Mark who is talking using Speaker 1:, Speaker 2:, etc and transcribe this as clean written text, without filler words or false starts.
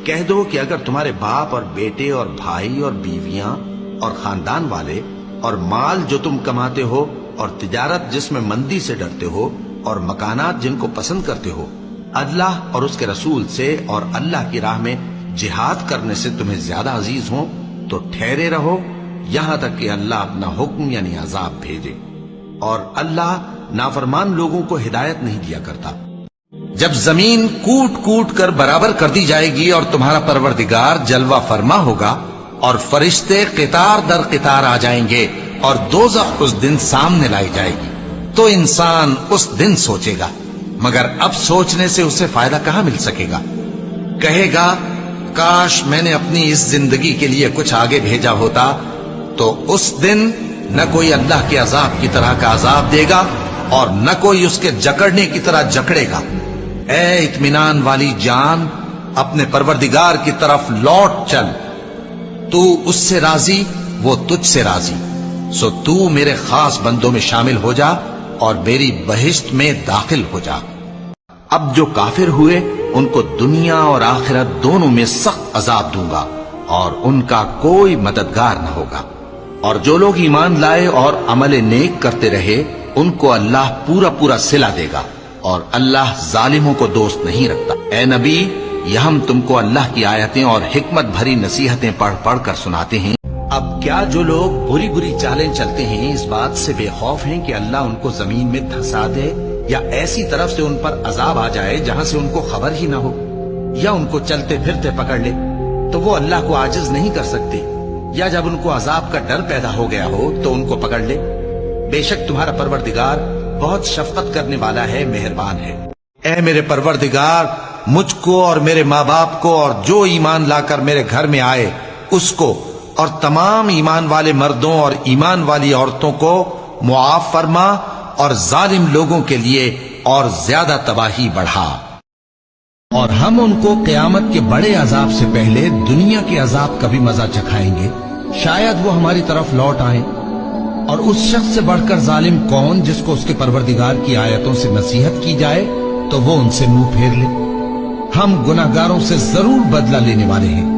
Speaker 1: کہہ دو کہ اگر تمہارے باپ اور بیٹے اور بھائی اور بیویاں اور خاندان والے اور مال جو تم کماتے ہو اور تجارت جس میں مندی سے ڈرتے ہو اور مکانات جن کو پسند کرتے ہو اللہ اور اس کے رسول سے اور اللہ کی راہ میں جہاد کرنے سے تمہیں زیادہ عزیز ہوں تو ٹھہرے رہو یہاں تک کہ اللہ اپنا حکم یعنی عذاب بھیجے، اور اللہ نافرمان لوگوں کو ہدایت نہیں دیا کرتا۔ جب زمین کوٹ کوٹ کر برابر کر دی جائے گی اور تمہارا پروردگار جلوہ فرما ہوگا اور فرشتے قطار در قطار آ جائیں گے اور دوزخ اس دن سامنے لائی جائے گی، تو انسان اس دن سوچے گا، مگر اب سوچنے سے اسے فائدہ کہاں مل سکے گا؟ کہے گا کاش میں نے اپنی اس زندگی کے لیے کچھ آگے بھیجا ہوتا، تو اس دن نہ کوئی اللہ کے عذاب کی طرح کا عذاب دے گا اور نہ کوئی اس کے جکڑنے کی طرح جکڑے گا۔ اے اطمینان والی جان، اپنے پروردگار کی طرف لوٹ چل، تو اس سے راضی وہ تجھ سے راضی، سو تو میرے خاص بندوں میں شامل ہو جا اور میری بہشت میں داخل ہو جا۔ اب جو کافر ہوئے ان کو دنیا اور آخرت دونوں میں سخت عذاب دوں گا اور ان کا کوئی مددگار نہ ہوگا، اور جو لوگ ایمان لائے اور عمل نیک کرتے رہے ان کو اللہ پورا پورا صلہ دے گا، اور اللہ ظالموں کو دوست نہیں رکھتا۔ اے نبی، یہ ہم تم کو اللہ کی آیتیں اور حکمت بھری نصیحتیں پڑھ پڑھ کر سناتے ہیں۔ اب کیا جو لوگ بری بری چالیں چلتے ہیں اس بات سے بے خوف ہیں کہ اللہ ان کو زمین میں دھسا دے یا ایسی طرف سے ان پر عذاب آ جائے جہاں سے ان کو خبر ہی نہ ہو، یا ان کو چلتے پھرتے پکڑ لے تو وہ اللہ کو عاجز نہیں کر سکتے، یا جب ان کو عذاب کا ڈر پیدا ہو گیا ہو تو ان کو پکڑ لے؟ بے شک تمہارا پروردگار بہت شفقت کرنے والا ہے، مہربان ہے۔ اے میرے پروردگار، مجھ کو اور میرے ماں باپ کو اور جو ایمان لا کر میرے گھر میں آئے اس کو اور تمام ایمان والے مردوں اور ایمان والی عورتوں کو معاف فرما، اور ظالم لوگوں کے لیے اور زیادہ تباہی بڑھا۔ اور ہم ان کو قیامت کے بڑے عذاب سے پہلے دنیا کے عذاب کا بھی مزہ چکھائیں گے، شاید وہ ہماری طرف لوٹ آئیں۔ اور اس شخص سے بڑھ کر ظالم کون جس کو اس کے پروردگار کی آیتوں سے نصیحت کی جائے تو وہ ان سے منہ پھیر لے۔ ہم گناہگاروں سے ضرور بدلہ لینے والے ہیں۔